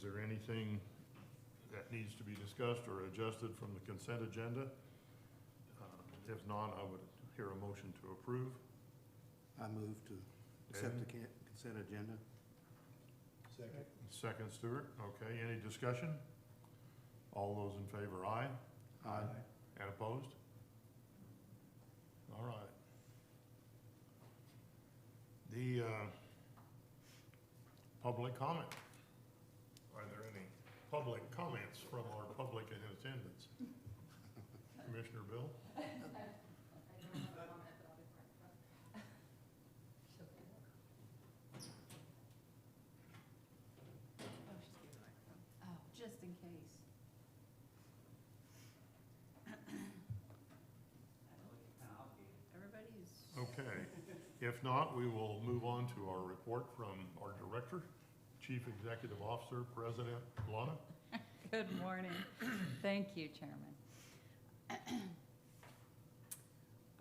Is there anything that needs to be discussed or adjusted from the consent agenda? If not, I would hear a motion to approve. I move to accept the consent agenda. Second. Second, Stuart. Okay, any discussion? All those in favor, aye. Aye. And opposed? All right. The public comment. Are there any public comments from our public in attendance? Commissioner Bill? Oh, just in case. Everybody's. Okay. If not, we will move on to our report from our Director, Chief Executive Officer, President Lana. Good morning. Thank you, Chairman.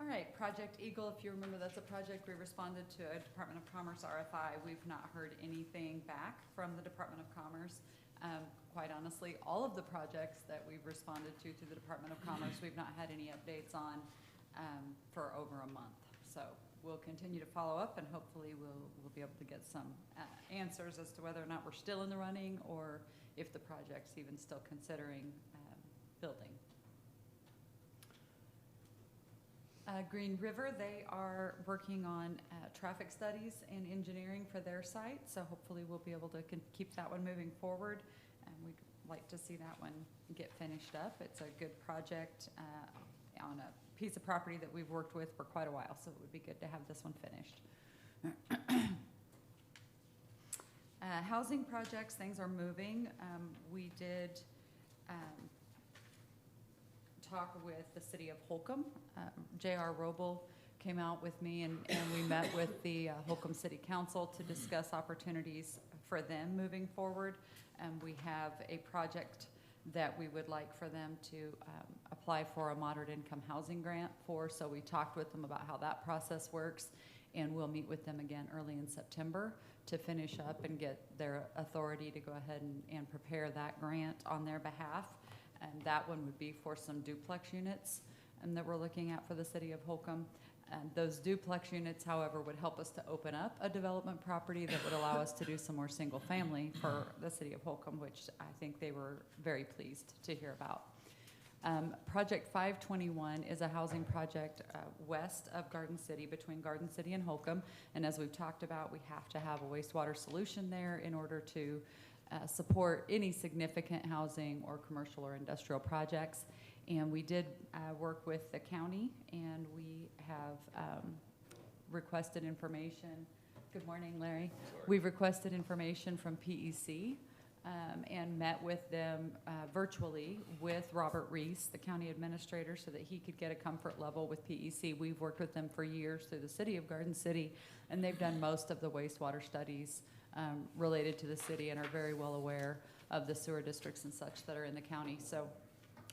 All right, Project Eagle, if you remember, that's a project we responded to a Department of Commerce RFI. We've not heard anything back from the Department of Commerce. Quite honestly, all of the projects that we've responded to through the Department of Commerce, we've not had any updates on for over a month. So we'll continue to follow up, and hopefully we'll be able to get some answers as to whether or not we're still in the running or if the project's even still considering building. Green River, they are working on traffic studies and engineering for their site, so hopefully we'll be able to keep that one moving forward, and we'd like to see that one get finished up. It's a good project on a piece of property that we've worked with for quite a while, so it would be good to have this one finished. Housing projects, things are moving. We did talk with the city of Holcomb. J.R. Roble came out with me and we met with the Holcomb City Council to discuss opportunities for them moving forward. We have a project that we would like for them to apply for a moderate income housing grant for. So we talked with them about how that process works, and we'll meet with them again early in September to finish up and get their authority to go ahead and prepare that grant on their behalf. And that one would be for some duplex units that we're looking at for the city of Holcomb. And those duplex units, however, would help us to open up a development property that would allow us to do some more single family for the city of Holcomb, which I think they were very pleased to hear about. Project 521 is a housing project west of Garden City, between Garden City and Holcomb. And as we've talked about, we have to have a wastewater solution there in order to support any significant housing or commercial or industrial projects. And we did work with the county, and we have requested information. Good morning, Larry. Sorry. We've requested information from PEC and met with them virtually with Robert Reese, the county administrator, so that he could get a comfort level with PEC. We've worked with them for years through the city of Garden City, and they've done most of the wastewater studies related to the city and are very well aware of the sewer districts and such that are in the county. So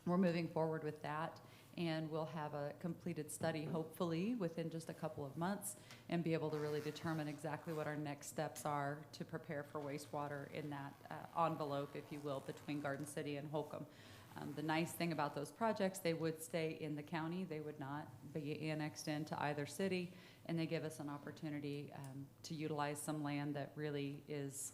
we're moving forward with that, and we'll have a completed study hopefully within just a couple of months and be able to really determine exactly what our next steps are to prepare for wastewater in that envelope, if you will, between Garden City and Holcomb. The nice thing about those projects, they would stay in the county. They would not be annexed into either city, and they give us an opportunity to utilize some land that really is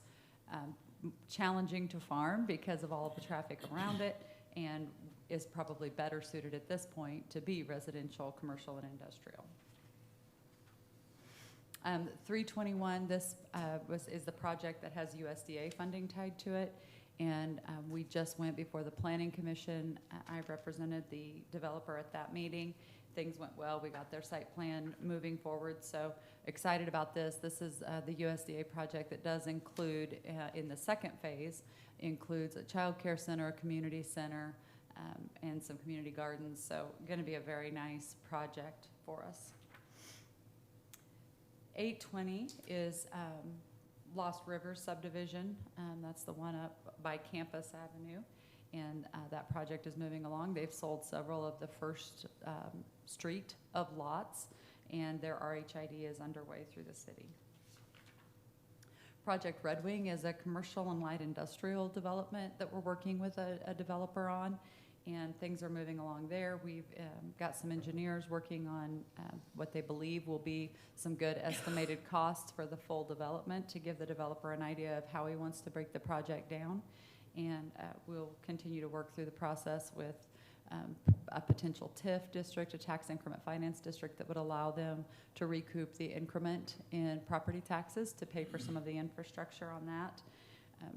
challenging to farm because of all of the traffic around it, and is probably better suited at this point to be residential, commercial, and industrial. 321, this is the project that has USDA funding tied to it, and we just went before the Planning Commission. I represented the developer at that meeting. Things went well. We got their site plan moving forward, so excited about this. This is the USDA project that does include, in the second phase, includes a child care center, a community center, and some community gardens. So going to be a very nice project for us. 820 is Lost River subdivision. That's the one up by Campus Avenue. And that project is moving along. They've sold several of the first street of lots, and their RHID is underway through the city. Project Red Wing is a commercial and light industrial development that we're working with a developer on, and things are moving along there. We've got some engineers working on what they believe will be some good estimated costs for the full development to give the developer an idea of how he wants to break the project down. And we'll continue to work through the process with a potential TIF district, a tax increment finance district, that would allow them to recoup the increment in property taxes to pay for some of the infrastructure on that.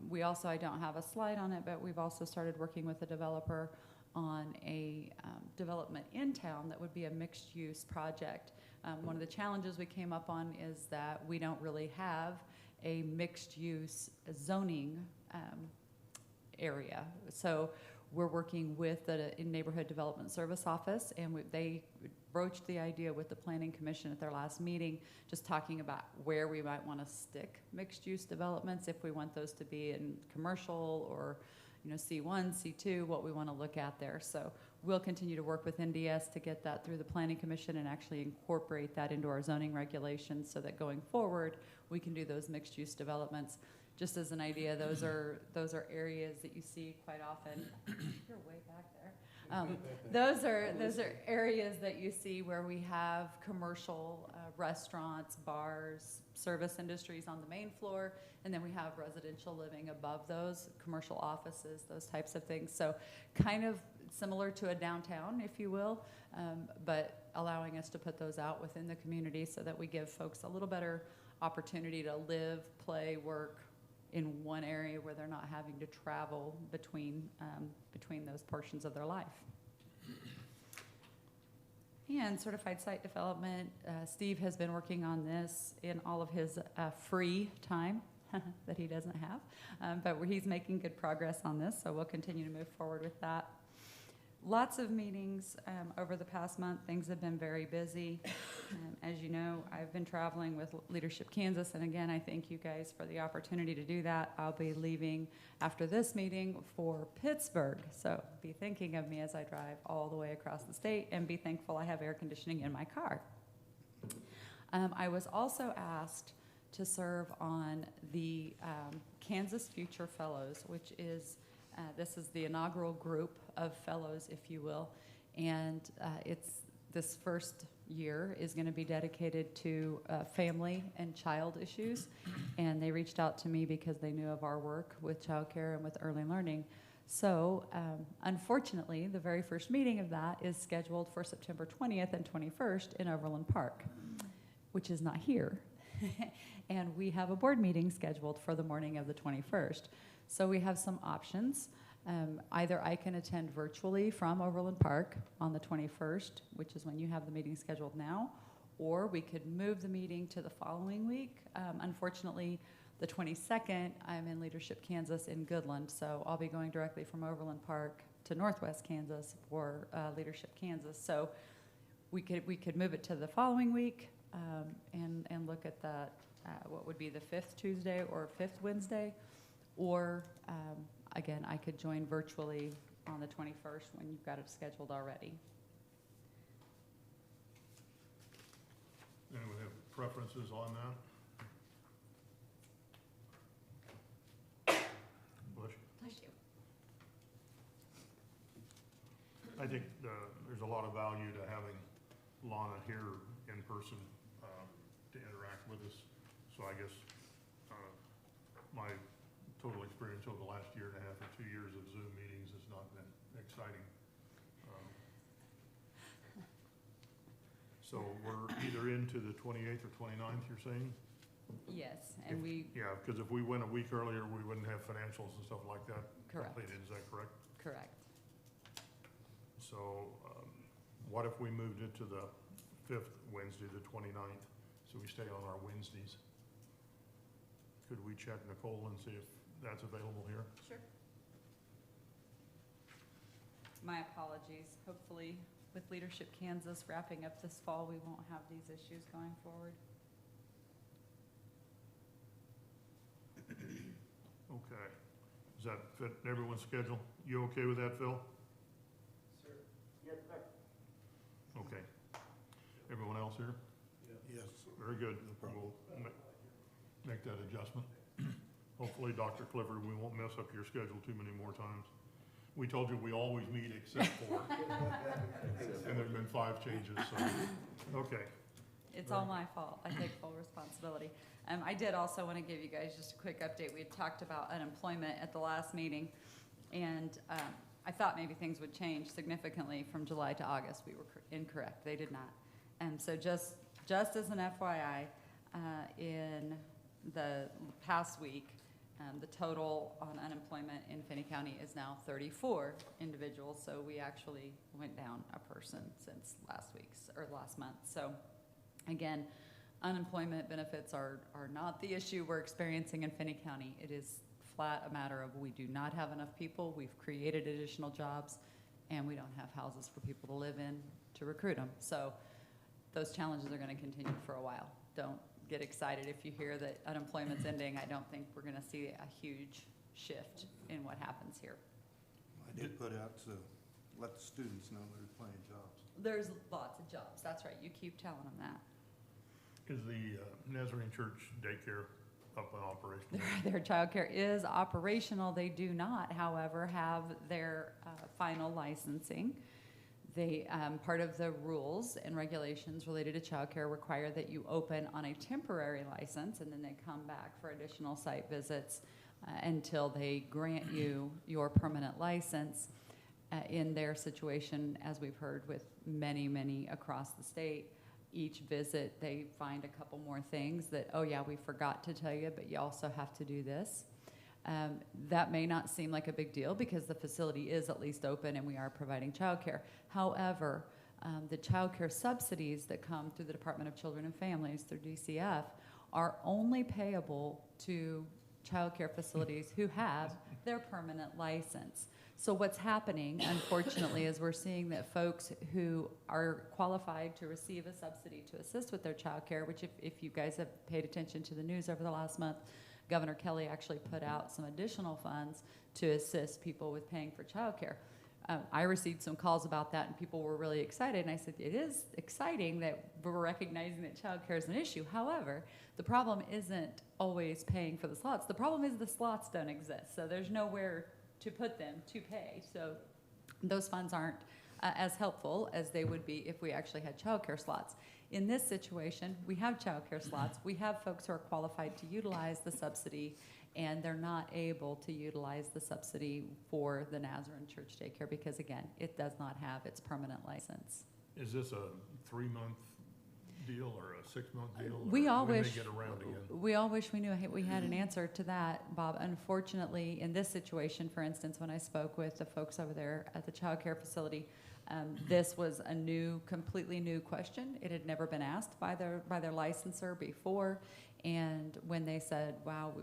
We also, I don't have a slide on it, but we've also started working with a developer on a development in town that would be a mixed-use project. One of the challenges we came up on is that we don't really have a mixed-use zoning area. So we're working with the Neighborhood Development Service Office, and they broached the idea with the Planning Commission at their last meeting, just talking about where we might want to stick mixed-use developments, if we want those to be in commercial or, you know, C1, C2, what we want to look at there. So we'll continue to work with NDS to get that through the Planning Commission and actually incorporate that into our zoning regulations so that going forward, we can do those mixed-use developments. Just as an idea, those are areas that you see quite often. You're way back there. Those are areas that you see where we have commercial restaurants, bars, service industries on the main floor, and then we have residential living above those, commercial offices, those types of things. So kind of similar to a downtown, if you will, but allowing us to put those out within the community so that we give folks a little better opportunity to live, play, work in one area where they're not having to travel between those portions of their life. And certified site development, Steve has been working on this in all of his free time that he doesn't have, but he's making good progress on this, so we'll continue to move forward with that. Lots of meetings over the past month. Things have been very busy. As you know, I've been traveling with Leadership Kansas, and again, I thank you guys for the opportunity to do that. I'll be leaving after this meeting for Pittsburgh, so be thinking of me as I drive all the way across the state, and be thankful I have air conditioning in my car. I was also asked to serve on the Kansas Future Fellows, which is this is the inaugural group of fellows, if you will, and this first year is going to be dedicated to family and child issues, and they reached out to me because they knew of our work with childcare and with early learning. So unfortunately, the very first meeting of that is scheduled for September 20th and 21st in Overland Park, which is not here. And we have a board meeting scheduled for the morning of the 21st. So we have some options. Either I can attend virtually from Overland Park on the 21st, which is when you have the meeting scheduled now, or we could move the meeting to the following week. Unfortunately, the 22nd, I'm in Leadership Kansas in Goodland, so I'll be going directly from Overland Park to Northwest Kansas for Leadership Kansas. So we could move it to the following week and look at that, what would be the 5th Tuesday or 5th Wednesday, or again, I could join virtually on the 21st when you've got it scheduled already. Anyone have preferences on that? Bush? Bless you. I think there's a lot of value to having Lana here in person to interact with us. So I guess my total experience over the last year and a half or 2 years of Zoom meetings has not been exciting. So we're either into the 28th or 29th, you're saying? Yes, and Yeah, because if we went a week earlier, we wouldn't have financials and stuff like that Correct. completed, is that correct? Correct. So what if we moved it to the 5th Wednesday, the 29th, so we stay on our Wednesdays? Could we check Nicole and see if that's available here? Sure. My apologies. Hopefully, with Leadership Kansas wrapping up this fall, we won't have these issues going forward. Okay. Does that fit everyone's schedule? You okay with that, Phil? Sir? Yes, sir. Okay. Everyone else here? Yes. Very good. No problem. We'll make that adjustment. Hopefully, Dr. Clifford, we won't mess up your schedule too many more times. We told you we always meet except for, and there've been 5 changes, so, okay. It's all my fault. I take full responsibility. I did also want to give you guys just a quick update. We had talked about unemployment at the last meeting, and I thought maybe things would change significantly from July to August. We were incorrect. They did not. So just as an FYI, in the past week, the total on unemployment in Finney County is now 34 individuals. So we actually went down a person since last month. So again, unemployment benefits are not the issue we're experiencing in Finney County. It is flat a matter of we do not have enough people. We've created additional jobs, and we don't have houses for people to live in to recruit them. So those challenges are going to continue for a while. Don't get excited if you hear that unemployment's ending. I don't think we're going to see a huge shift in what happens here. I did put out to let the students know there's plenty of jobs. There's lots of jobs. That's right. You keep telling them that. Is the Nazarene Church daycare up and operational? Their childcare is operational. They do not, however, have their final licensing. They, part of the rules and regulations related to childcare require that you open on a temporary license, and then they come back for additional site visits until they grant you your permanent license. In their situation, as we've heard with many across the state, each visit they find a couple more things that, oh yeah, we forgot to tell you, but you also have to do this. That may not seem like a big deal because the facility is at least open and we are providing childcare. However, the childcare subsidies that come through the Department of Children and Families, through DCF, are only payable to childcare facilities who have their permanent license. So what's happening, unfortunately, is we're seeing that folks who are qualified to receive a subsidy to assist with their childcare, which if you guys have paid attention to the news over the last month, Governor Kelly actually put out some additional funds to assist people with paying for childcare. I received some calls about that, and people were really excited. And I said, it is exciting that we're recognizing that childcare is an issue. However, the problem isn't always paying for the slots. The problem is the slots don't exist, so there's nowhere to put them to pay. So those funds aren't as helpful as they would be if we actually had childcare slots. In this situation, we have childcare slots. We have folks who are qualified to utilize the subsidy, and they're not able to utilize the subsidy for the Nazarene Church daycare because, again, it does not have its permanent license. Is this a 3-month deal or a 6-month deal? We all when wish they get around again? we all wish we knew we had an answer to that, Bob. Unfortunately, in this situation, for instance, when I spoke with the folks over there at the child care facility, this was a completely new question. It had never been asked by their licensor before, and when they said, "Wow,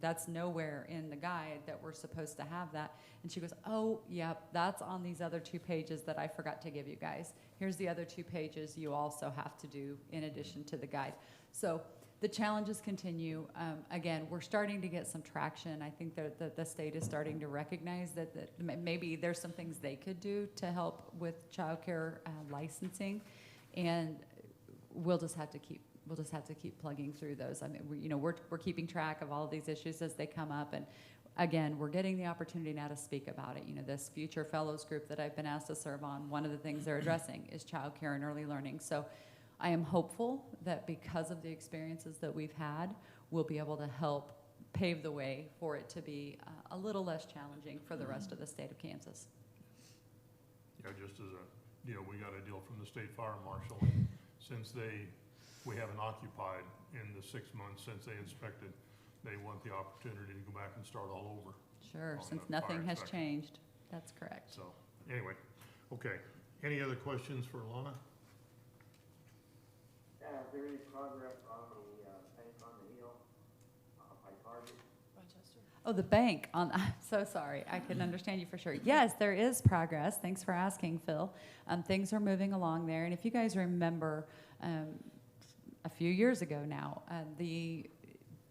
that's nowhere in the guide that we're supposed to have that," and she goes, "Oh, yep, that's on these other 2 pages that I forgot to give you guys. Here's the other 2 pages you also have to do in addition to the guide." So the challenges continue. Again, we're starting to get some traction. I think that the state is starting to recognize that maybe there's some things they could do to help with childcare licensing, and we'll just have to keep plugging through those. I mean, we're keeping track of all of these issues as they come up, and again, we're getting the opportunity now to speak about it. This Future Fellows group that I've been asked to serve on, one of the things they're addressing is childcare and early learning. So I am hopeful that because of the experiences that we've had, we'll be able to help pave the way for it to be a little less challenging for the rest of the state of Kansas. Yeah, just as a deal, we got a deal from the state fire marshal. Since we haven't occupied in the 6 months since they inspected, they want the opportunity to go back and start all over. Sure, On since the nothing fire has inspection. changed. That's correct. So, anyway, okay. Any other questions for Lana? Is there any progress on the bank on the hill by Target? Oh, the bank on, I'm so sorry. I couldn't understand you for sure. Yes, there is progress. Thanks for asking, Phil. Things are moving along there. And if you guys remember, a few years ago now, the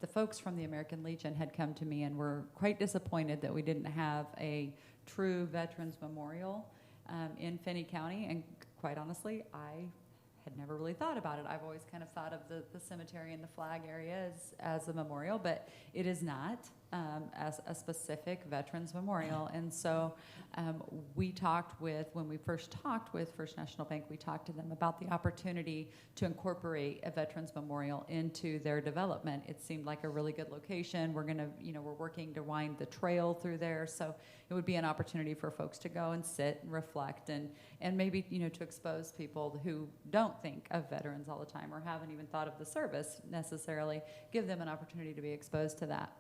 folks from the American Legion had come to me and were quite disappointed that we didn't have a true Veterans Memorial in Finney County. And quite honestly, I had never really thought about it. I've always kind of thought of the cemetery and the flag area as a memorial, but it is not. as a specific Veterans Memorial. And so we talked with, when we first talked with First National Bank, we talked to them about the opportunity to incorporate a Veterans Memorial into their development. It seemed like a really good location. We're gonna, we're working to wind the trail through there. So it would be an opportunity for folks to go and sit and reflect and maybe, to expose people who don't think of veterans all the time or haven't even thought of the service necessarily, give them an opportunity to be exposed to that.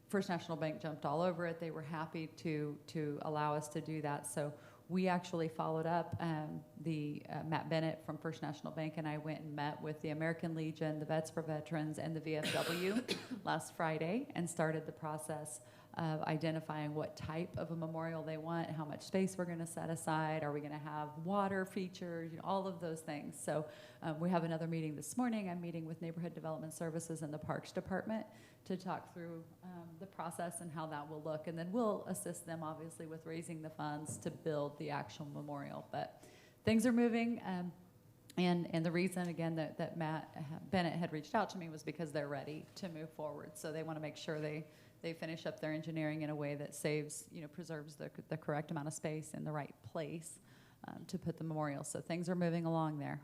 First National Bank jumped all over it. They were happy to allow us to do that. So we actually followed up. Matt Bennett from First National Bank and I went and met with the American Legion, the Vets for Veterans, and the VFW last Friday and started the process of identifying what type of a memorial they want, how much space we're going to set aside, are we going to have water features, all of those things. So we have another meeting this morning. I'm meeting with Neighborhood Development Services and the Parks Department to talk through the process and how that will look. And then we'll assist them, obviously, with raising the funds to build the actual memorial. But things are moving. And the reason, again, that Matt Bennett had reached out to me was because they're ready to move forward. So they want to make sure they finish up their engineering in a way that saves, preserves the correct amount of space in the right place to put the memorial. So things are moving along there.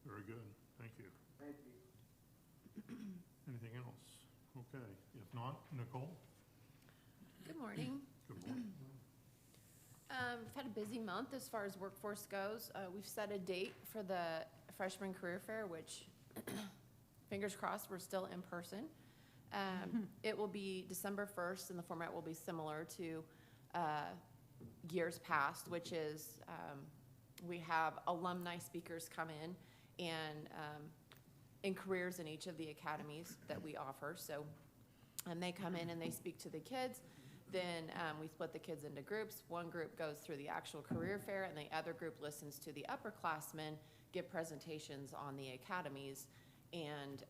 Very good. Thank you. Thank you. Anything else? Okay. If not, Nicole? Good morning. Good morning. We've had a busy month as far as workforce goes. We've set a date for the freshman career fair, which fingers crossed we're still in person. It will be December 1st, and the format will be similar to years past, which is we have alumni speakers come in and careers in each of the academies that we offer. So, and they come in and they speak to the kids. Then we split the kids into groups. One group goes through the actual career fair, and the other group listens to the upperclassmen give presentations on the academies and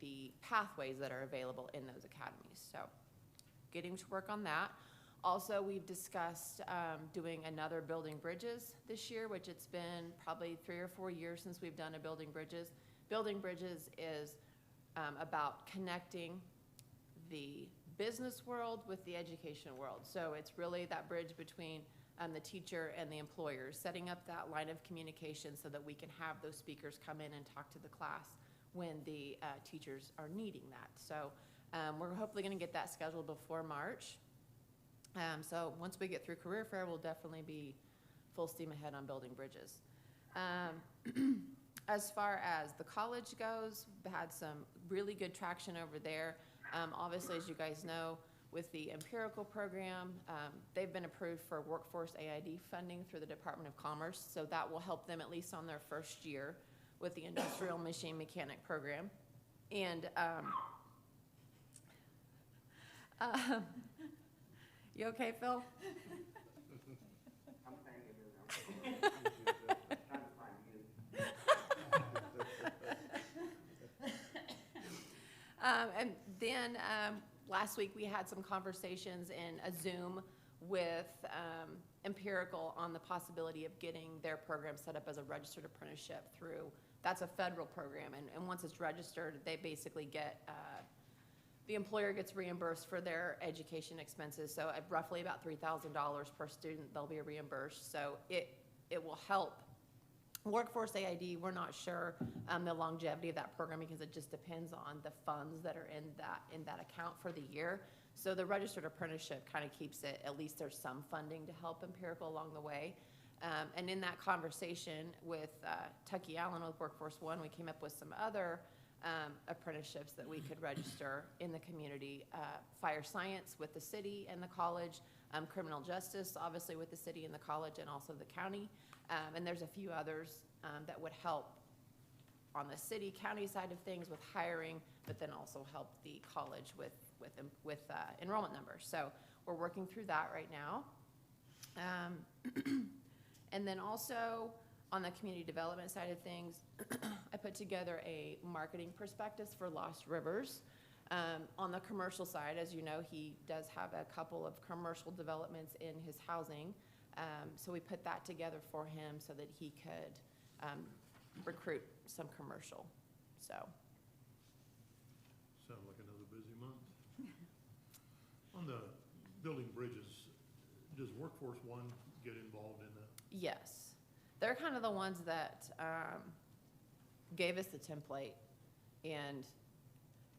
the pathways that are available in those academies. So getting to work on that. Also, we've discussed doing another Building Bridges this year, which it's been probably 3 or 4 years since we've done a Building Bridges. Building Bridges is about connecting the business world with the education world. So it's really that bridge between the teacher and the employers, setting up that line of communication so that we can have those speakers come in and talk to the class when the teachers are needing that. So we're hopefully going to get that scheduled before March. So once we get through career fair, we'll definitely be full steam ahead on Building Bridges. As far as the college goes, we've had some really good traction over there. Obviously, as you guys know, with the empirical program, they've been approved for workforce AID funding through the Department of Commerce. So that will help them at least on their first year with the industrial machine mechanic program. And you okay, Phil? I'm thinking of it. I'm trying to find you. And then last week we had some conversations in a Zoom with Empirical on the possibility of getting their program set up as a registered apprenticeship through, that's a federal program. And once it's registered, they basically get, the employer gets reimbursed for their education expenses. So at roughly about $3,000 per student, they'll be reimbursed. So it will help. Workforce AID, we're not sure the longevity of that program because it just depends on the funds that are in that account for the year. So the registered apprenticeship kind of keeps it, at least there's some funding to help Empirical along the way. And in that conversation with Tucky Allen with Workforce One, we came up with some other apprenticeships that we could register in the community. Fire science with the city and the college, criminal justice, obviously with the city and the college and also the county. And there's a few others that would help on the city, county side of things with hiring, but then also help the college with enrollment numbers. So we're working through that right now. And then also on the community development side of things, I put together a marketing prospectus for Lost Rivers. On the commercial side, as you know, he does have a couple of commercial developments in his housing. So we put that together for him so that he could recruit some commercial. So. Sound like another busy month. does Workforce One get involved in that? Yes. They're kind of the ones that gave us the template, and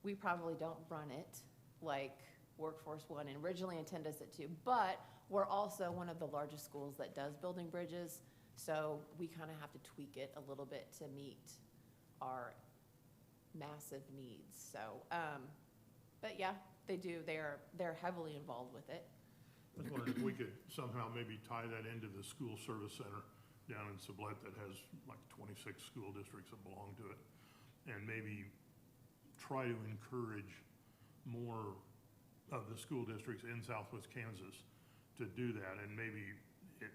we probably don't run it like Workforce One originally intended us to, but we're also one of the largest schools that does building bridges, so we kind of have to tweak it a little bit to meet our massive needs. So, but yeah, they do. They're heavily involved with it. I was wondering if we could somehow maybe tie that into the school service center down in Sublette that has like 26 school districts that belong to it. And maybe try to encourage more of the school districts in Southwest Kansas to do that. And maybe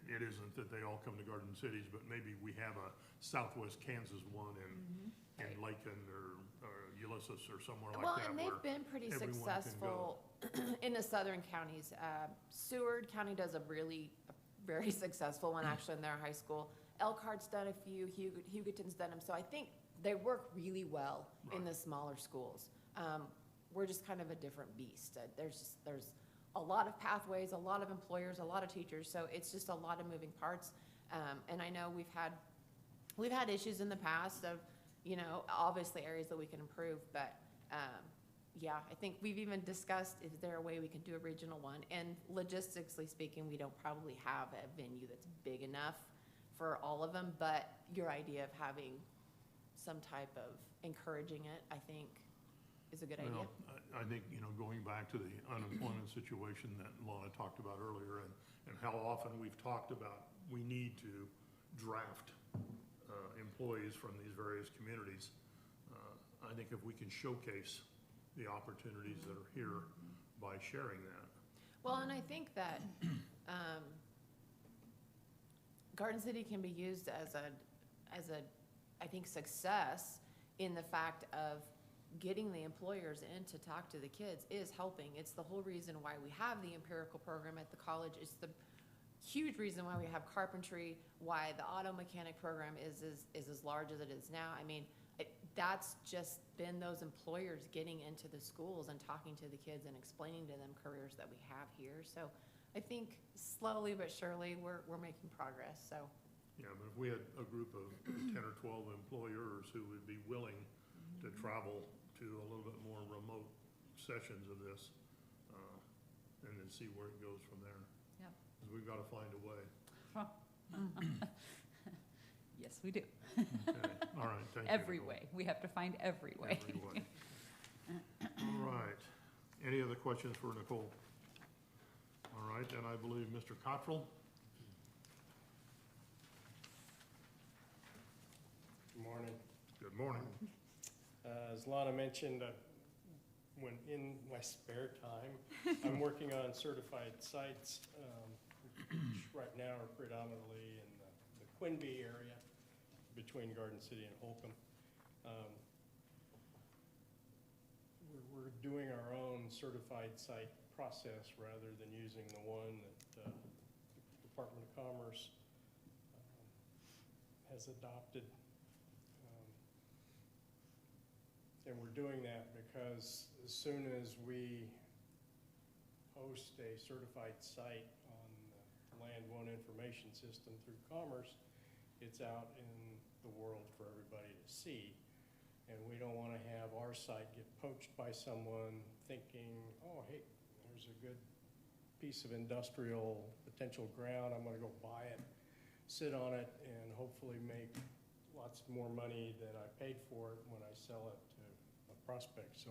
it isn't that they all come to Garden Cities, but maybe we have a Southwest Kansas one in Lakin or Ulysses or somewhere like that. Well, and they've been pretty everyone can successful in the southern counties. Seward County does a very successful one actually in their high school. Elkhart's done a few, Hugoton's done them. So I think they work really well in the smaller schools. We're just kind of a different beast. There's a lot of pathways, a lot of employers, a lot of teachers. So it's just a lot of moving parts. And I know we've had issues in the past of, you know, obviously areas that we can improve, but yeah, I think we've even discussed, is there a way we can do a regional one? And logistically speaking, we don't probably have a venue that's big enough for all of them, but your idea of having some type of encouraging it, I think, is a good idea. Well, I think, you know, going back to the unemployment situation that Lana talked about earlier and how often we've talked about we need to draft employees from these various communities. I think if we can showcase the opportunities that are here by sharing that. Well, and I think that Garden City can be used as a I think success in the fact of getting the employers in to talk to the kids is helping. It's the whole reason why we have the empirical program at the college. It's the huge reason why we have carpentry, why the auto mechanic program is as large as it is now. I mean, that's just been those employers getting into the schools and talking to the kids and explaining to them careers that we have here. So I think slowly but surely we're making progress. So Yeah, but if we had a group of 10 or 12 employers who would be willing to travel to a little bit more remote sessions of this, and then see where it goes from there. Yep. 'Cause we've got to find a way. Yes, we do. Okay, all right, thank you. Every Nicole. way. We have to find every way. Every way. All right. Any other questions for Nicole? All right, and I believe Mr. Cottrell? Good morning. Good morning. As Lana mentioned, when in my spare time, I'm working on certified sites, which right now are predominantly in the Quinby area between Garden City and Holcomb. We're doing our own certified site process rather than using the one that the Department of Commerce has adopted. And we're doing that because as soon as we host a certified site on the Land One Information System through Commerce, it's out in the world for everybody to see. And we don't want to have our site get poached by someone thinking, oh, hey, there's a good piece of industrial potential ground, I'm going to go buy it, sit on it, and hopefully make lots more money than I paid for it when I sell it to a prospect. So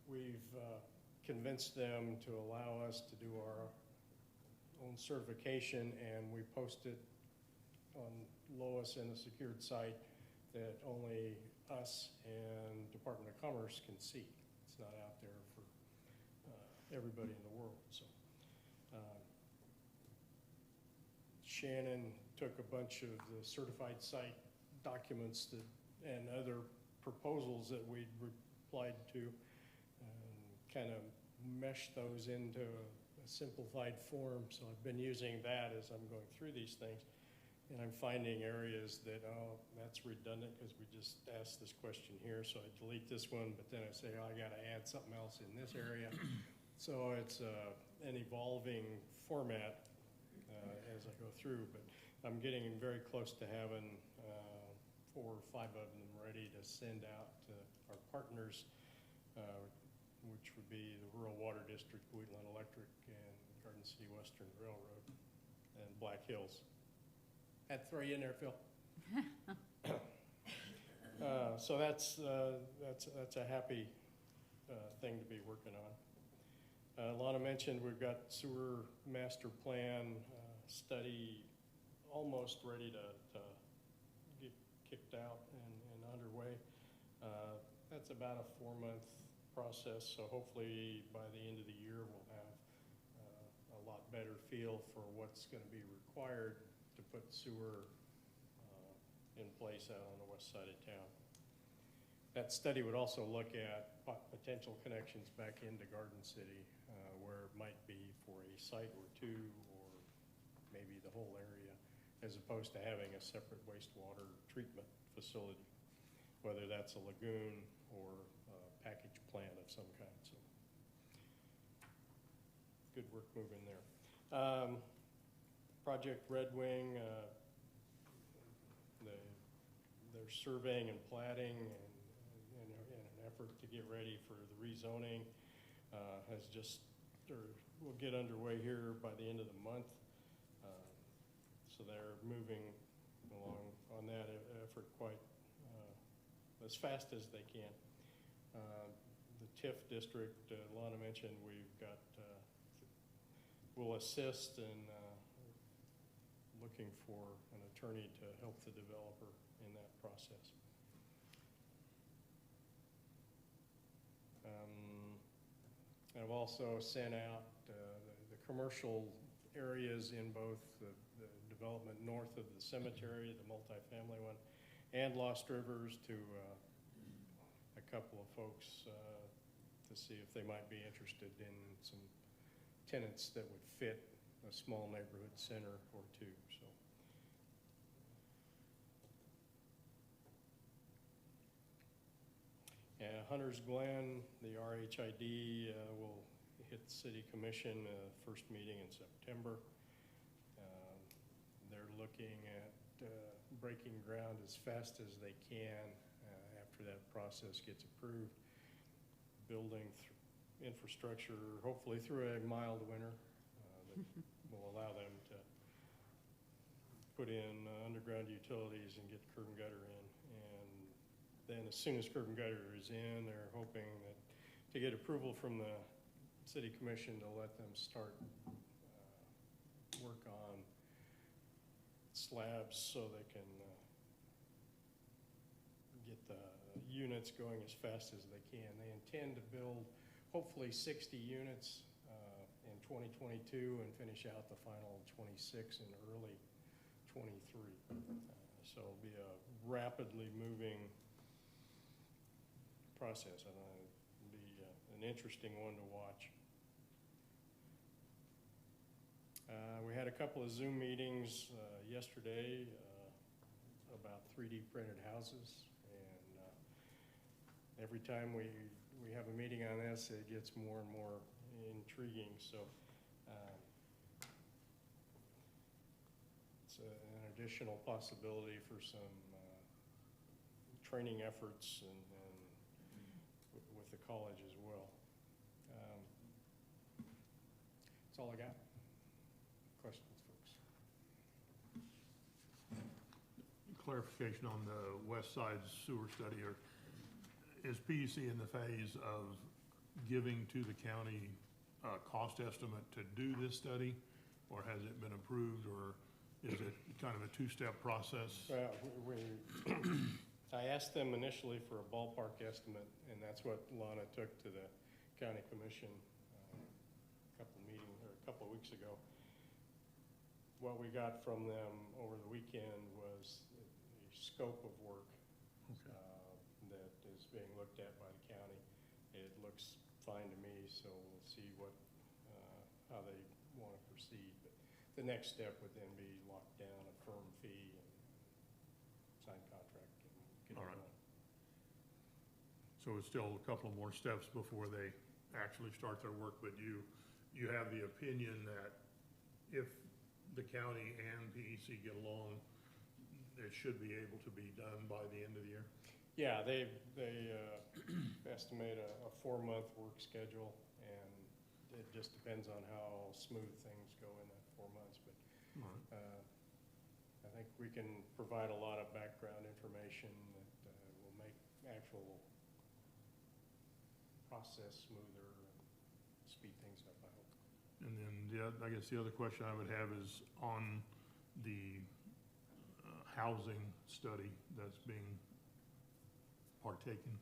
we've convinced them to allow us to do our own certification, and we post it on Lois in a secured site that only us and Department of Commerce can see. It's not out there for everybody in the world. So Shannon took a bunch of the certified site documents and other proposals that we'd replied to and kind of meshed those into a simplified form. So I've been using that as I'm going through these things. And I'm finding areas that, oh, that's redundant because we just asked this question here, so I delete this one, but then I say, oh, I got to add something else in this area. So it's an evolving format as I go through, but I'm getting very close to having 4 or 5 of them ready to send out to our partners, which would be the Rural Water District, Wheatland Electric, and Garden City Western Railroad, and Black Hills. Had to throw you in there, Phil. So that's a happy thing to be working on. Lana mentioned we've got sewer master plan study almost ready to get kicked out and underway. That's about a 4-month process, so hopefully by the end of the year we'll have a lot better feel for what's going to be required to put sewer in place out on the west side of town. That study would also look at potential connections back into Garden City, where it might be for a site or 2, or maybe the whole area, as opposed to having a separate wastewater treatment facility, whether that's a lagoon or a package plant of some kind. So good work moving there. Project Red Wing, they're surveying and platting in an effort to get ready for the rezoning. Will get underway here by the end of the month. So they're moving along on that effort quite as fast as they can. The TIF district, Lana mentioned, we've got, will assist in looking for an attorney to help the developer in that process. I've also sent out the commercial areas in both the development north of the cemetery, the multifamily one, and Lost Rivers to a couple of folks to see if they might be interested in some tenants that would fit a small neighborhood center or 2. So. Hunter's Glen, the RHID will hit the City Commission first meeting in September. They're looking at breaking ground as fast as they can after that process gets approved, building infrastructure, hopefully through a mild winter that will allow them to put in underground utilities and get curb and gutter in. Then as soon as curb and gutter is in, they're hoping that to get approval from the City Commission to let them start work on slabs so they can get the units going as fast as they can. They intend to build hopefully 60 units in 2022 and finish out the final 26 in early 23. So it'll be a rapidly moving process, and it'll be an interesting one to watch. We had a couple of Zoom meetings yesterday about 3D printed houses, and every time we have a meeting on this, it gets more and more intriguing. So it's an additional possibility for some training efforts and with the college as well. That's all I got. Questions, folks? Clarification on the west side sewer study, or is PUC in the phase of giving to the county a cost estimate to do this study, or has it been approved, or is it kind of a 2-step process? Well, I asked them initially for a ballpark estimate, and that's what Lana took to the county commission a couple of weeks ago. What we got from them over the weekend was a scope of work that is being looked at by the county. It looks fine to me, so we'll see how they want to proceed. But the next step would then be lock down a firm fee and sign contract and get it going. So it's still a couple more steps before they actually start their work, but you have the opinion that if the county and PEC get along, it should be able to be done by the end of the year? Yeah, they estimate a 4-month work schedule, and it just depends on how smooth things go in that 4 months. But All right. I think we can provide a lot of background information that will make actual process smoother and speed things up, I hope. And then I guess the other question I would have is on the housing study that's being partaken.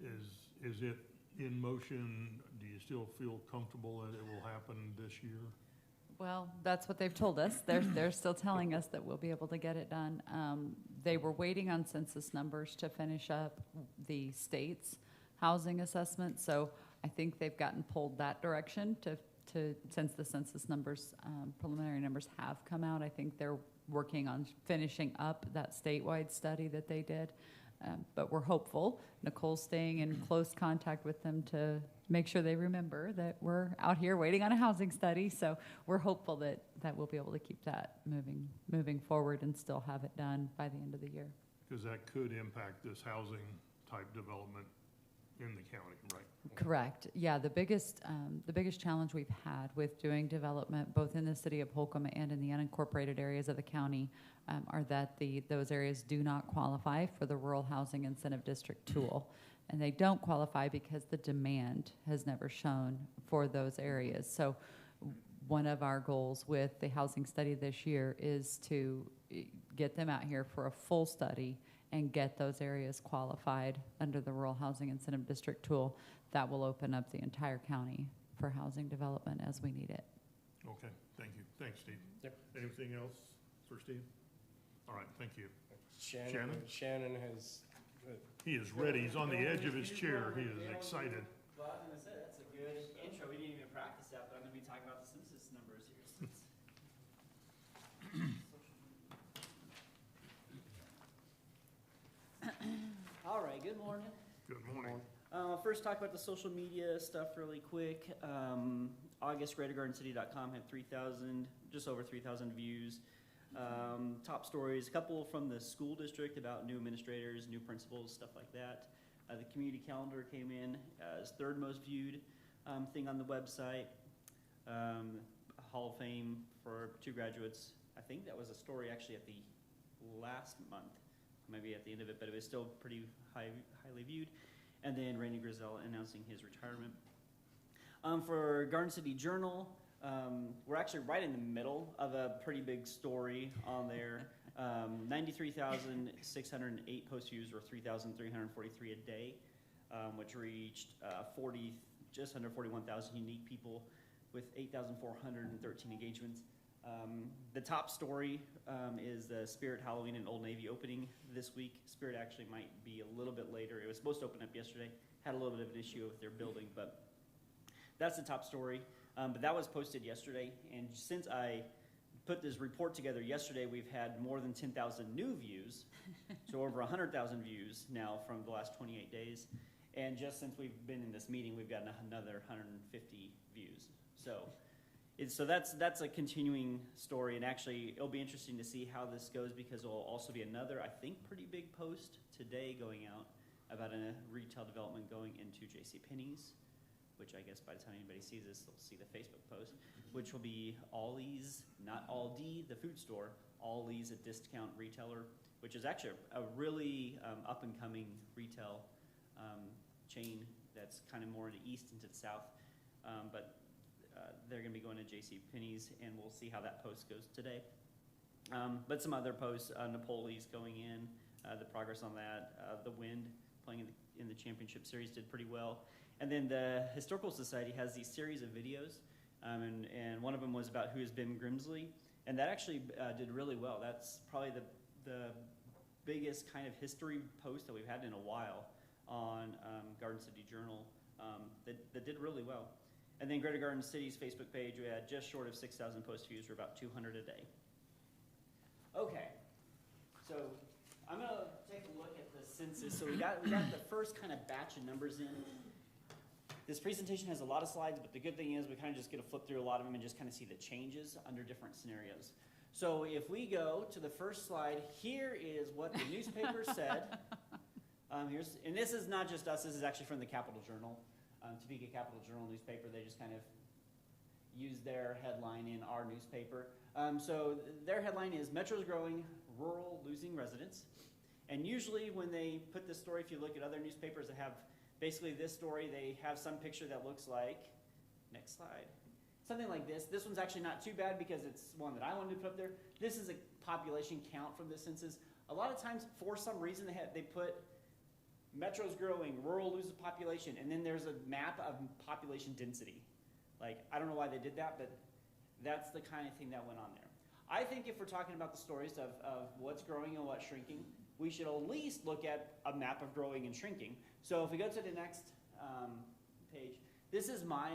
Is it in motion? Do you still feel comfortable that it will happen this year? Well, that's what they've told us. They're still telling us that we'll be able to get it done. They were waiting on census numbers to finish up the state's housing assessment, so I think they've gotten pulled that direction to since the census numbers, preliminary numbers have come out. I think they're working on finishing up that statewide study that they did. But we're hopeful. Nicole's staying in close contact with them to make sure they remember that we're out here waiting on a housing study. So we're hopeful that we'll be able to keep that moving forward and still have it done by the end of the year. Because that could impact this housing type development in the county, right? Correct. Yeah, the biggest challenge we've had with doing development, both in the city of Holcomb and in the unincorporated areas of the county, are that those areas do not qualify for the Rural Housing Incentive District tool. And they don't qualify because the demand has never shown for those areas. So one of our goals with the housing study this year is to get them out here for a full study and get those areas qualified under the Rural Housing Incentive District tool. That will open up the entire county for housing development as we need it. Okay, thank you. Thanks, Steve. Yep. Anything else for Steve? All right, thank you. Shannon has, He is ready. He's on the edge of his chair. He is excited. Well, I was gonna say, that's a good intro. We didn't even practice that, but I'm gonna be talking about the census numbers here. All right, good morning. Good morning. First, talk about the social media stuff really quick. August, GreaterGardenCity.com had just over 3,000 views. Top stories, a couple from the school district about new administrators, new principals, stuff like that. The community calendar came in as third most viewed thing on the website. Hall of Fame for 2 graduates. I think that was a story actually at the last month, maybe at the end of it, but it was still pretty highly viewed. And then Randy Grizel announcing his retirement. For Garden City Journal, we're actually right in the middle of a pretty big story on there. 93,608 post views, or 3,343 a day, which reached just under 41,000 unique people with 8,413 engagements. The top story is the Spirit Halloween in Old Navy opening this week. Spirit actually might be a little bit later. It was supposed to open up yesterday. Had a little bit of an issue with their building, but that's the top story. But that was posted yesterday, and since I put this report together yesterday, we've had more than 10,000 new views, so over 100,000 views now from the last 28 days. And just since we've been in this meeting, we've gotten another 150 views. So that's a continuing story, and actually it'll be interesting to see how this goes, because there will also be another, I think, pretty big post today going out about a retail development going into JCPenney's, which I guess by the time anybody sees this, they'll see the Facebook post, which will be Ollie's, not Aldi, the food store, Ollie's, a discount retailer, which is actually a really up-and-coming retail chain that's kind of more in the east into the south. But they're going to be going to JCPenney's, and we'll see how that post goes today. But some other posts, Napoli's going in, the progress on that, the Wind playing in the championship series did pretty well. And then the Historical Society has these series of videos, and one of them was about who has been Grimsley, and that actually did really well. That's probably the biggest kind of history post that we've had in a while on Garden City Journal that did really well. And then Greater Garden City's Facebook page, we had just short of 6,000 post views, for about 200 a day. Okay, so I'm gonna take a look at the census. So we got the first kind of batch of numbers in. This presentation has a lot of slides, but the good thing is we kind of just get to flip through a lot of them and just kind of see the changes under different scenarios. So if we go to the first slide, here is what the newspaper said. And this is not just us, this is actually from the Capital Journal. Topeka Capital Journal newspaper, they just kind of use their headline in our newspaper. So their headline is Metro's Growing, Rural Losing Residents. And usually when they put this story, if you look at other newspapers that have basically this story, they have some picture that looks like, next slide, something like this. This one's actually not too bad because it's one that I wanted to put up there. This is a population count from the census. A lot of times, for some reason, they put Metro's growing, rural loses population, and then there's a map of population density. Like, I don't know why they did that, but that's the kind of thing that went on there. I think if we're talking about the stories of what's growing and what's shrinking, we should at least look at a map of growing and shrinking. So if we go to the next page, this is my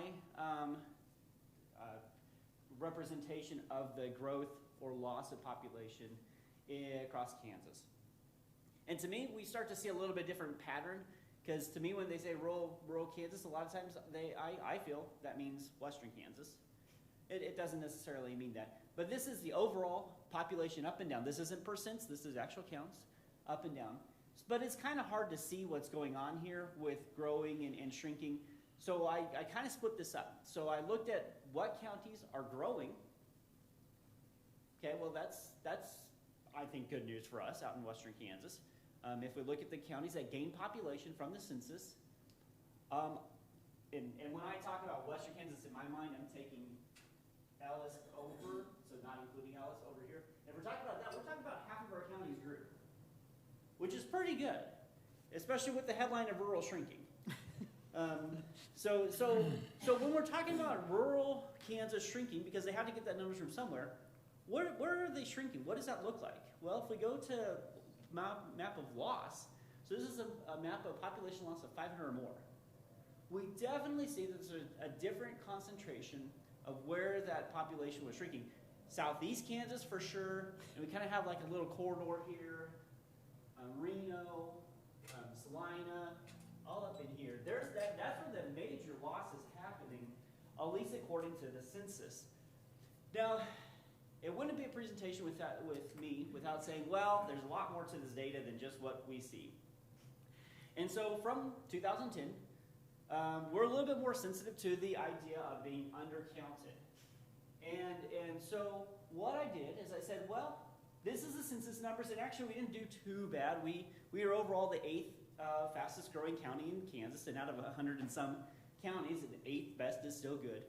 representation of the growth or loss of population across Kansas. And to me, we start to see a little bit different pattern, because to me, when they say rural Kansas, a lot of times I feel that means western Kansas. It doesn't necessarily mean that. But this is the overall population up and down. This isn't percents, this is actual counts, up and down. But it's kind of hard to see what's going on here with growing and shrinking. So I kind of split this up. So I looked at what counties are growing. Okay, well that's I think good news for us out in western Kansas. If we look at the counties that gain population from the census, and when I talk about western Kansas, in my mind, I'm taking Ellis over, so not including Ellis over here. If we're talking about that, we're talking about half of our counties grew, which is pretty good, especially with the headline of rural shrinking. So when we're talking about rural Kansas shrinking, because they have to get that numbers from somewhere, where are they shrinking? What does that look like? Well, if we go to map of loss, so this is a map of population loss of 500 or more. We definitely see that there's a different concentration of where that population was shrinking. Southeast Kansas for sure, and we kind of have like a little corridor here, Reno, Salina, all up in here. That's where the major loss is happening, at least according to the census. Now, it wouldn't be a presentation with me without saying, well, there's a lot more to this data than just what we see. And so from 2010, we're a little bit more sensitive to the idea of being undercounted. And so what I did is I said, well, this is the census numbers, and actually we didn't do too bad. We were overall the 8th fastest growing county in Kansas, and out of 100 and some counties, the 8th best is still good.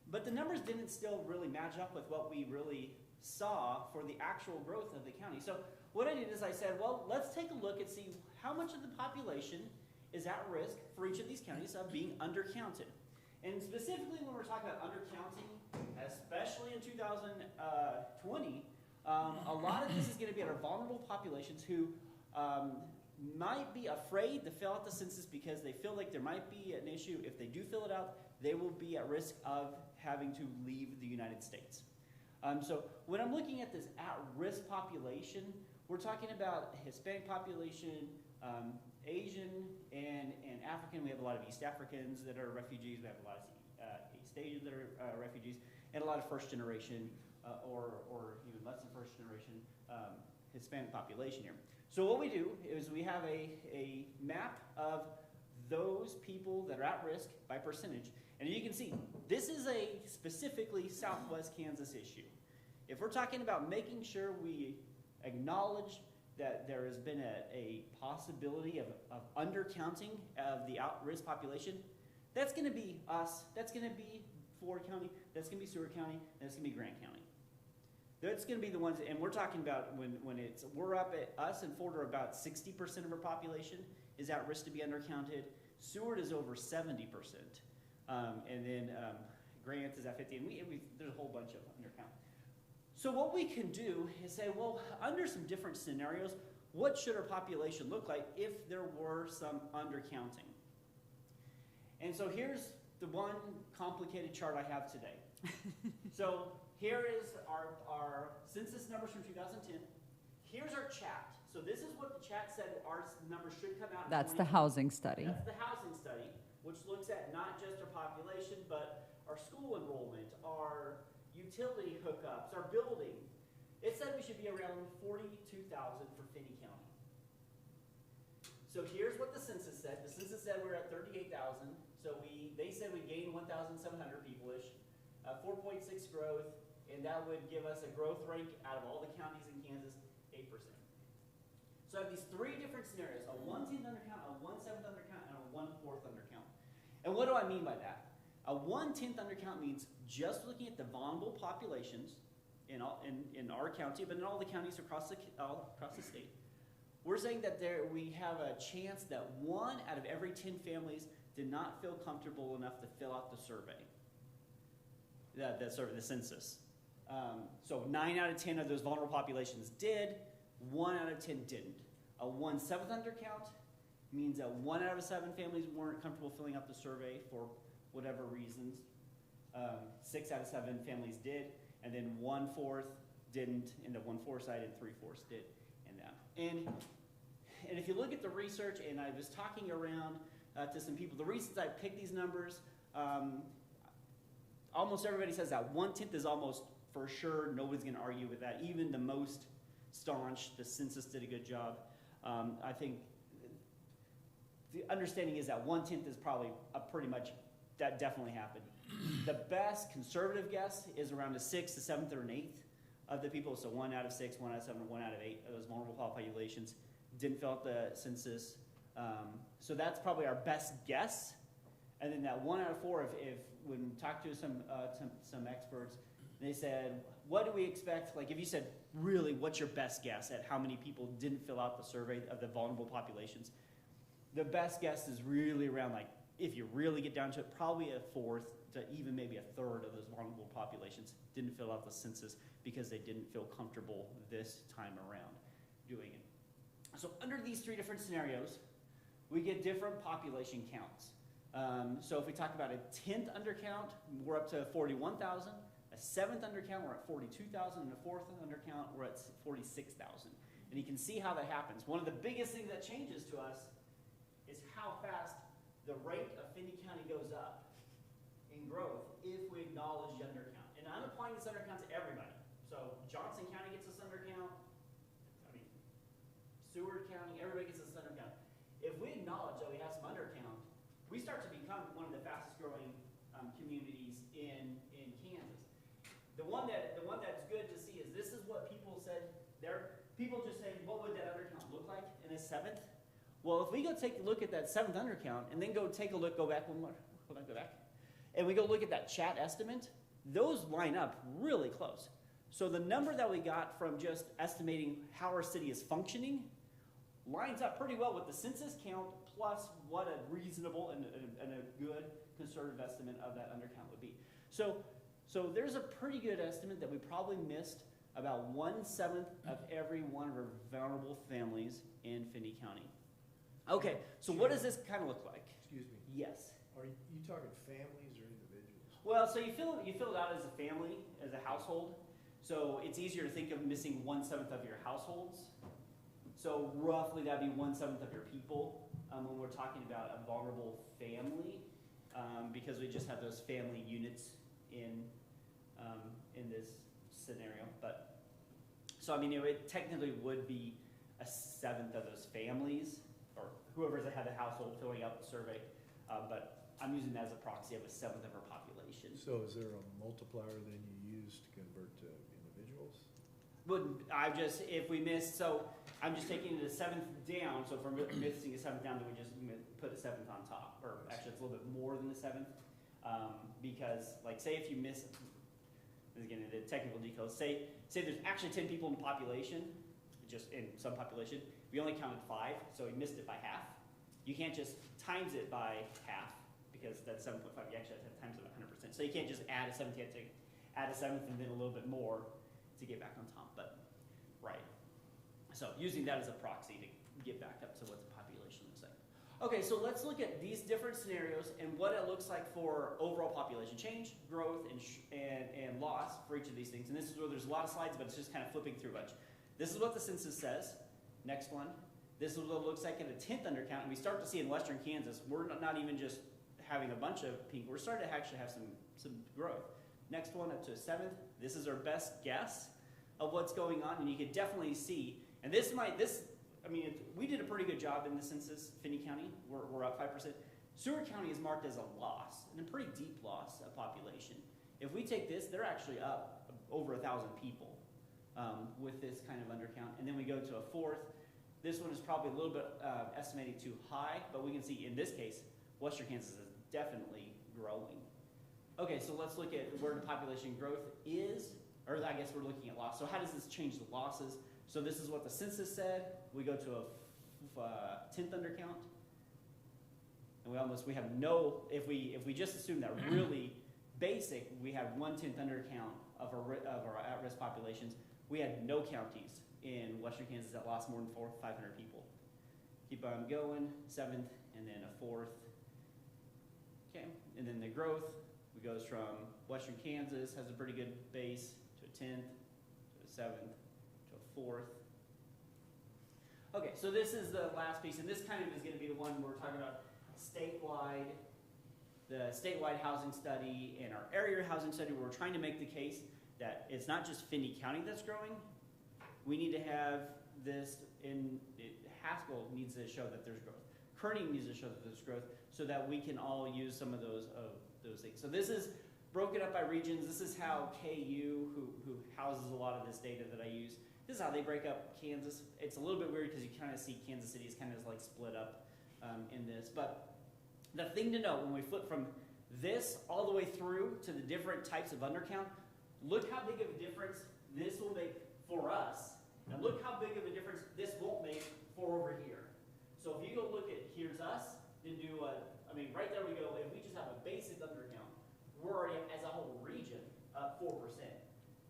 But the numbers didn't still really match up with what we really saw for the actual growth of the county. So what I did is I said, well, let's take a look and see how much of the population is at risk for each of these counties of being undercounted. And specifically when we're talking about undercounting, especially in 2020, a lot of this is going to be at our vulnerable populations who might be afraid to fill out the census because they feel like there might be an issue. If they do fill it out, they will be at risk of having to leave the United States. So when I'm looking at this at-risk population, we're talking about Hispanic population, Asian, and African. We have a lot of East Africans that are refugees. We have a lot of East Asians that are refugees, and a lot of first generation or even less than first generation Hispanic population here. So what we do is we have a map of those people that are at risk by percentage. And you can see, this is a specifically Southwest Kansas issue. If we're talking about making sure we acknowledge that there has been a possibility of undercounting of the at-risk population, that's going to be us, that's going to be Ford County, that's going to be Seward County, and that's going to be Grant County. That's going to be the ones, and we're talking about we're up at, us and Ford are about 60% of our population is at risk to be undercounted. Seward is over 70%. And then Grant is at 50, and there's a whole bunch of undercount. So what we can do is say, well, under some different scenarios, what should our population look like if there were some undercounting? And so here's the one complicated chart I have today. So here is our census numbers from 2010. Here's our chat. So this is what the chat said our numbers should come out. That's the housing study. That's the housing study. which looks at not just our population, but our school enrollment, our utility hookups, our building. It said we should be around 42,000 for Finney County. So here's what the census said. The census said we're at 38,000. So they said we gained 1,700 people-ish, 4.6 growth, and that would give us a growth rate out of all the counties in Kansas, 8%. So I have these three different scenarios, a 1/10 undercount, a 1/7 undercount, and a 1/4 undercount. And what do I mean by that? A 1/10 undercount means just looking at the vulnerable populations in our county, but in all the counties across the state. We're saying that we have a chance that 1 out of every 10 families did not feel comfortable enough to fill out the survey, the census. So 9 out of 10 of those vulnerable populations did, 1 out of 10 didn't. A 1/7 undercount means that 1 out of 7 families weren't comfortable filling out the survey for whatever reasons. 6 out of 7 families did, and then 1/4 didn't, and the 1/4 side, and 3/4 did, and that. And if you look at the research, and I was talking around to some people, the reasons I picked these numbers, almost everybody says that 1/10 is almost for sure. Nobody's going to argue with that. Even the most staunch, the census did a good job. I think the understanding is that 1/10 is probably pretty much, that definitely happened. The best conservative guess is around a 6th, a 7th, or an 8th of the people. So 1 out of 6, 1 out of 7, or 1 out of 8 of those vulnerable populations didn't fill out the census. So that's probably our best guess. And then that 1 out of 4, if when we talked to some experts, they said, what do we expect? Like if you said, really, what's your best guess at how many people didn't fill out the survey of the vulnerable populations? The best guess is really around, like, if you really get down to it, probably a 1/4 to even maybe a 1/3 of those vulnerable populations didn't fill out the census because they didn't feel comfortable this time around doing it. So under these 3 different scenarios, we get different population counts. So if we talk about a 10th undercount, we're up to 41,000. A 7th undercount, we're at 42,000. And a 4th undercount, we're at 46,000. And you can see how that happens. One of the biggest things that changes to us is how fast the rate of Finney County goes up in growth if we acknowledge the undercount. And I'm applying this undercount to everybody. So Johnson County gets this undercount. I mean, Seward County, everybody gets this undercount. If we acknowledge that we have some undercount, we start to become one of the fastest growing communities in Kansas. The one that's good to see is this is what people said. People just say, what would that undercount look like in a 7th? Well, if we go take a look at that 7th undercount and then go take a look, go back one more, go back, and we go look at that chat estimate, those line up really close. So the number that we got from just estimating how our city is functioning lines up pretty well with the census count plus what a reasonable and a good conservative estimate of that undercount would be. So there's a pretty good estimate that we probably missed about 1/7 of every one of our vulnerable families in Finney County. Okay, so what does this kind of look like? Excuse me, Yes. are you talking families or individuals? Well, so you fill it out as a family, as a household. So it's easier to think of missing 1/7 of your households. So roughly that'd be 1/7 of your people when we're talking about a vulnerable family, because we just have those family units in this scenario. But so I mean, it technically would be a 1/7 of those families, or whoever's had a household filling out the survey. But I'm using that as a proxy of a 1/7 of our population. So is there a multiplier then you use to convert to individuals? If we miss, so I'm just taking the 7th down. So if we're missing a 7th down, then we just put a 7th on top. Or actually, it's a little bit more than the 7th. Because, like, say if you miss, this is getting into technical details, say there's actually 10 people in the population, just in some population, we only counted 5, so we missed it by half. You can't just times it by half, because that's 7.5. You actually have to times it by 100%. So you can't just add a 7th, you have to add a 7th and then a little bit more to get back on top. But, right. So using that as a proxy to get back up to what the population looks like. Okay, so let's look at these different scenarios and what it looks like for overall population change, growth, and loss for each of these things. And this is where there's a lot of slides, but it's just kind of flipping through a bunch. This is what the census says. Next one. This is what it looks like at a 10th undercount. And we start to see in western Kansas, we're not even just having a bunch of pink. We're starting to actually have some growth. Next one up to a 7th. This is our best guess of what's going on, and you could definitely see. And we did a pretty good job in the census. Finney County, we're up 5%. Seward County is marked as a loss, and a pretty deep loss of population. If we take this, they're actually up over 1,000 people with this kind of undercount. And then we go to a 4th. This one is probably a little bit estimated too high, but we can see in this case, Western Kansas is definitely growing. Okay, so let's look at where the population growth is, or I guess we're looking at loss. So how does this change the losses? So this is what the census said. We go to a 10th undercount. And we have no, if we just assume that really basic, we have 1/10 undercount of our at-risk populations. We had no counties in Western Kansas that lost more than 500 people. Keep on going, 7th, and then a 4th. Okay, and then the growth, it goes from Western Kansas has a pretty good base to a 10th, to a 7th, to a 4th. Okay, so this is the last piece, and this kind of is going to be the one we're talking about statewide, the statewide housing study and our area housing study, where we're trying to make the case that it's not just Finney County that's growing. We need to have this Haskell needs to show that there's growth. Kearney needs to show that there's growth so that we can all use some of those things. So this is broken up by regions. This is how KU, who houses a lot of this data that I use, this is how they break up Kansas. It's a little bit weird because you kind of see Kansas City is kind of like split up in this. But the thing to note when we flip from this all the way through to the different types of undercount, look how big of a difference this will make for us. And look how big of a difference this won't make for over here. So if you go look at here's us, then do right there we go. If we just have a basic undercount, we're already as a whole region up 4%.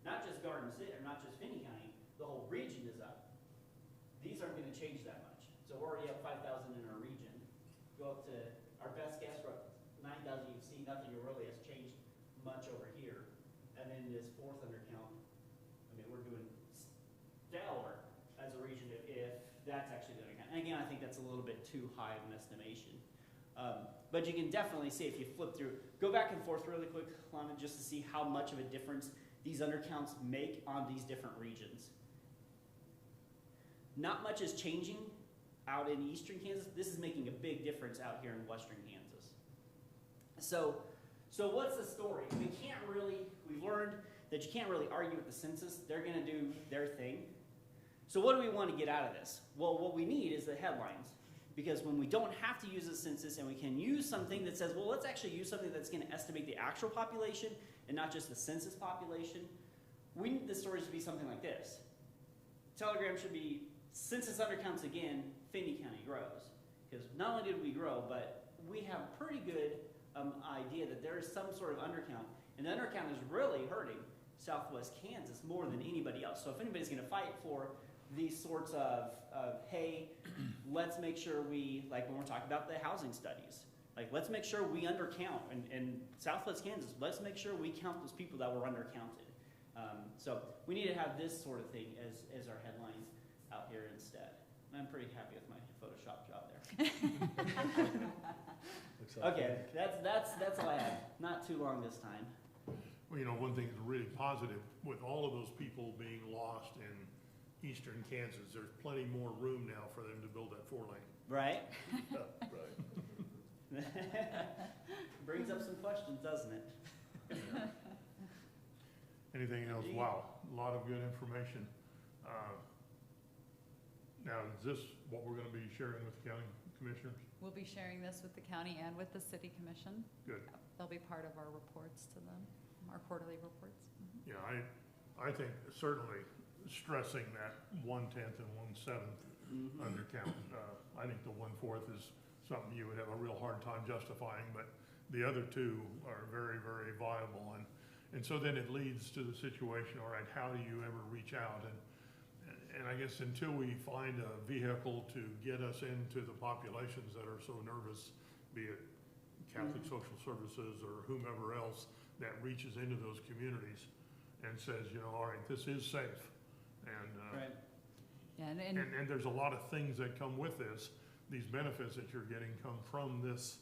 Not just Garden City or not just Finney County, the whole region is up. These aren't going to change that much. So we're already up 5,000 in our region. Go up to our best guess, we're up 9,000. You can see nothing really has changed much over here. And then this 4th undercount, we're doing stellar as a region if that's actually the undercount. And again, I think that's a little bit too high of an estimation. But you can definitely see if you flip through, go back and forth really quick, Lana, just to see how much of a difference these undercounts make on these different regions. Not much is changing out in eastern Kansas. This is making a big difference out here in western Kansas. So what's the story? We've learned that you can't really argue with the census. They're going to do their thing. So what do we want to get out of this? Well, what we need is the headlines. Because when we don't have to use the census and we can use something that says, well, let's actually use something that's going to estimate the actual population and not just the census population, we need the stories to be something like this. Telegram should be census undercounts again, Finney County grows. Because not only did we grow, but we have a pretty good idea that there is some sort of undercount. And the undercount is really hurting Southwest Kansas more than anybody else. So if anybody's going to fight for these sorts of hey, let's make sure like when we're talking about the housing studies, like let's make sure we undercount. In Southwest Kansas, let's make sure we count those people that were undercounted. So we need to have this sort of thing as our headline out here instead. And I'm pretty happy with my Photoshop job there. Okay, that's all I have. Not too long this time. Well, one thing that's really positive, with all of those people being lost in eastern Kansas, there's plenty more room now for them to build that 4-lane. Right? Right. Brings up some questions, doesn't it? Anything else? Wow, a lot of good information. Now, is this what we're going to be sharing with the county commissioners? We'll be sharing this with the county and with the city commission. Good. They'll be part of our reports to them, our quarterly reports. Mm-hmm. Yeah, I think certainly stressing that 1/10 and 1/7 undercount. I think the 1/4 is something you would have a real hard time justifying, but the other two are very, very viable. And so then it leads to the situation, all right, how do you ever reach out? And I guess until we find a vehicle to get us into the populations that are so nervous, be it Catholic Social Services or whomever else that reaches into those communities and says, all right, this is safe. And, right. Yeah, and there's a lot of things that come with this. These benefits that you're getting come from this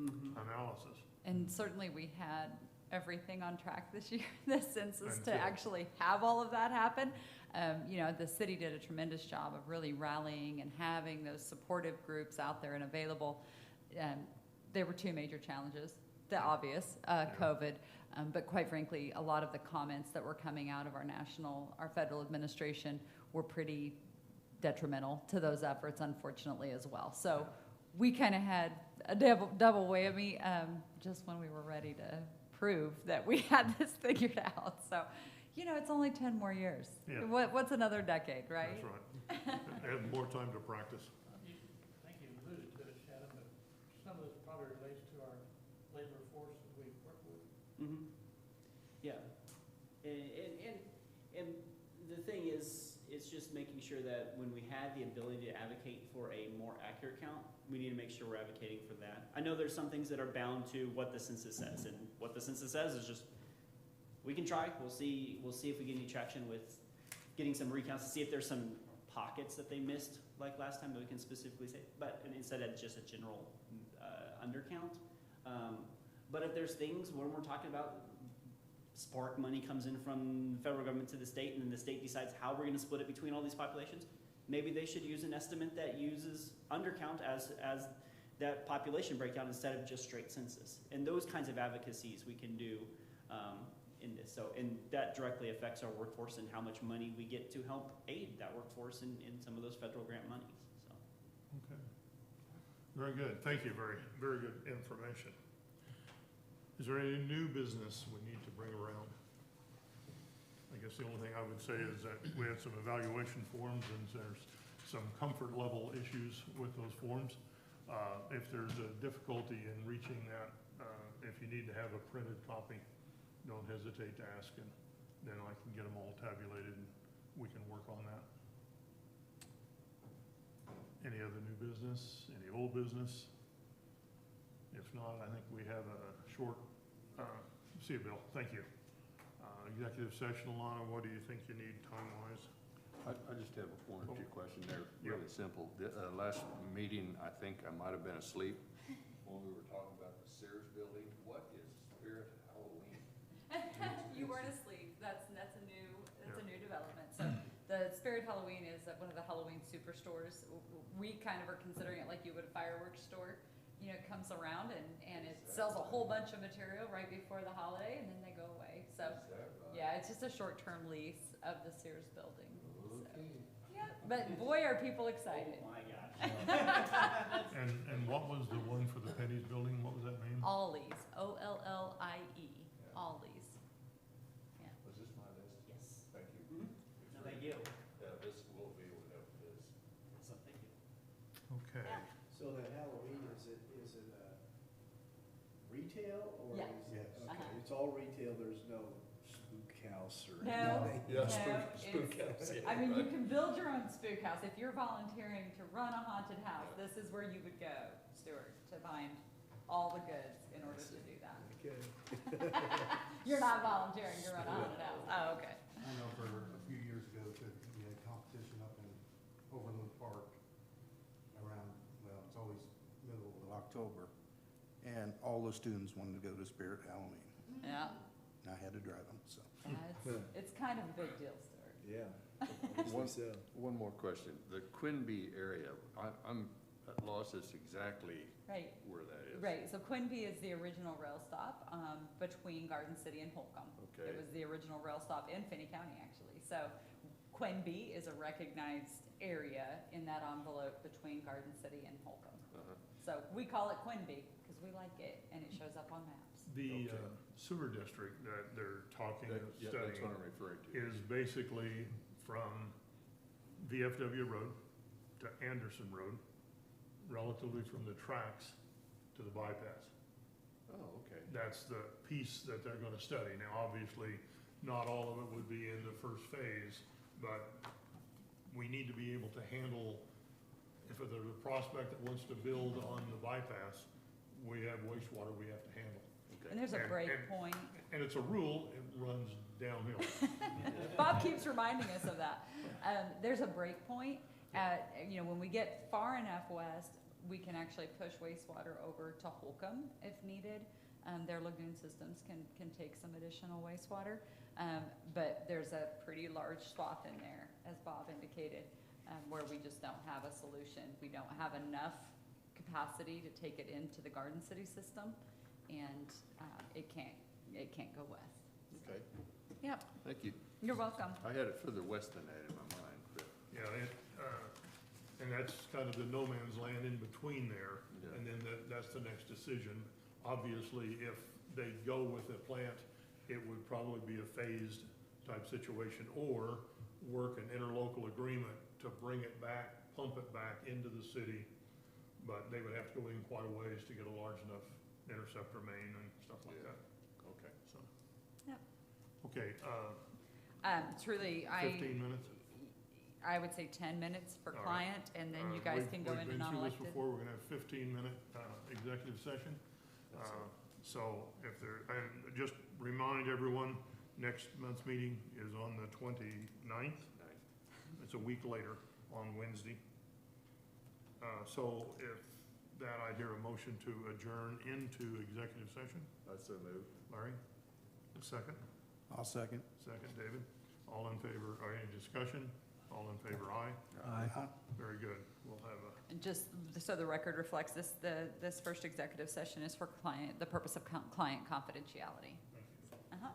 analysis. And certainly we had everything on track this year, this census, to Until- actually have all of that happen. You know, the city did a tremendous job of really rallying and having those supportive groups out there and available. There were two major challenges, the obvious, COVID, but quite frankly, a lot of the comments that were coming out of our federal administration were pretty detrimental to those efforts, unfortunately, as well. So we kind of had a double whammy just when we were ready to prove that we had this figured out. So, you know, it's only 10 more years. Yeah. What's another decade, right? That's right. Have more time to practice. I think you alluded to it, Shannon, but some of this probably relates to our labor force that we work with. Mm-hmm. Yeah, and the thing is, it's just making sure that when we have the ability to advocate for a more accurate count, we need to make sure we're advocating for that. I know there's some things that are bound to what the census says, and what the census says is just, we can try, we'll see if we get any traction with getting some recounts, to see if there's some pockets that they missed, like last time, that we can specifically say, but and instead of just a general undercount. But if there's things when we're talking about spark money comes in from the federal government to the state, and then the state decides how we're gonna split it between all these populations, maybe they should use an estimate that uses undercount as that population breakdown instead of just straight census. And those kinds of advocacies we can do in this. So, and that directly affects our workforce and how much money we get to help aid that workforce in some of those federal grant monies, so. Okay. Very good. Thank you. Very, very good information. Is there any new business we need to bring around? I guess the only thing I would say is that we had some evaluation forms, and there's some comfort level issues with those forms. If there's a difficulty in reaching that, if you need to have a printed copy, don't hesitate to ask, and then I can get them all tabulated and we can work on that. Any other new business? Any old business? If not, I think we have a short, see you, Bill, thank you. Executive session, Alana, what do you think you need time-wise? I just have one or two questions there, Yeah. really simple. The last meeting, I think I might have been asleep when we were talking about the Sears building. What is Spirit Halloween? You weren't asleep. That's a new development. So the Spirit Halloween is one of the Halloween superstores. We kind of are considering it like you would a fireworks store. You know, it comes around and it sells a whole bunch of material right before the holiday, and then they go away. So Is that right? yeah, it's just a short-term lease of the Sears building. So, Okay. yeah, but boy, are people excited. Oh my gosh. And what was the one for the Penny's building? What was that name? Ollies, O-L-L-I-E, Ollies. Yeah. Was this my list? Yes. Thank you. No, thank you. This will be whatever it is. So, thank you. Okay. So that Halloween, is it retail or Yeah. is it? Yes. Okay, Uh-huh. it's all retail, there's no spook house or No. anything? Yeah, No, spook it's- house, yeah, I mean, you right. can build your own spook house. If you're volunteering to run a haunted house, this is where you would go, Stuart, to find all the goods in order to do that. Okay. You're not volunteering to run a haunted house. Oh, okay. I know for a few years ago, we had a competition up in Overland Park around, well, it's always middle of October. And all the students wanted to go to Spirit Halloween. Yeah, And I had to drive them, so. it's kind of a big deal, Stuart. Yeah. One- So, One more question. The Quinby area, I'm at loss as to exactly Right, where that is. right. So Quinby is the original rail stop between Garden City and Holcomb. Okay. It was the original rail stop in Finney County, actually. So Quinby is a recognized area in that envelope between Garden City and Holcomb. Uh-huh. So we call it Quinby because we like it and it shows up on maps. The Okay. sewer district that they're talking and Yeah, that's studying what I'm referring to. is basically from VFW Road to Anderson Road, relatively from the tracks to the bypass. Oh, okay. That's the piece that they're gonna study. Now, obviously, not all of it would be in the first phase, but we need to be able to handle, if there's a prospect that wants to build on the bypass, we have wastewater we have to handle. Okay. And there's a And- break and- point. And it's a rule, it runs downhill. Bob keeps reminding us of that. There's a break point at, when we get far enough west, we can actually push wastewater over to Holcomb if needed. Their lagoon systems can take some additional wastewater. But there's a pretty large swath in there, as Bob indicated, where we just don't have a solution. We don't have enough capacity to take it into the Garden City system, and it can't go west. Okay, Yep, thank you. you're welcome. I had it further west than that in my mind, but, Yeah, and that's kind of the no man's land in between there, Yeah. and then that's the next decision. Obviously, if they go with a plant, it would probably be a phased type situation, or work an interlocal agreement to bring it back, pump it back into the city. But they would have to go in quite a ways to get a large enough interceptor main and stuff like Yeah. that, okay. so. Yep. Okay, Truly, 15 minutes? I would say 10 minutes for All right. client, and then you guys can go into We've been through non-elected. this before, we're gonna have 15-minute executive session. That's it. So if there, and just remind everyone, next month's meeting is on the 29th. It's a week later, on Wednesday. So if that, I hear a motion to adjourn into executive session. I so moved. Larry, a second? I'll second. Second, David. All in favor, or any discussion? All in favor, aye? Aye. Very good. We'll have a, And just so the record reflects, this first executive session is for client, the purpose of client confidentiality. thank you. Uh-huh.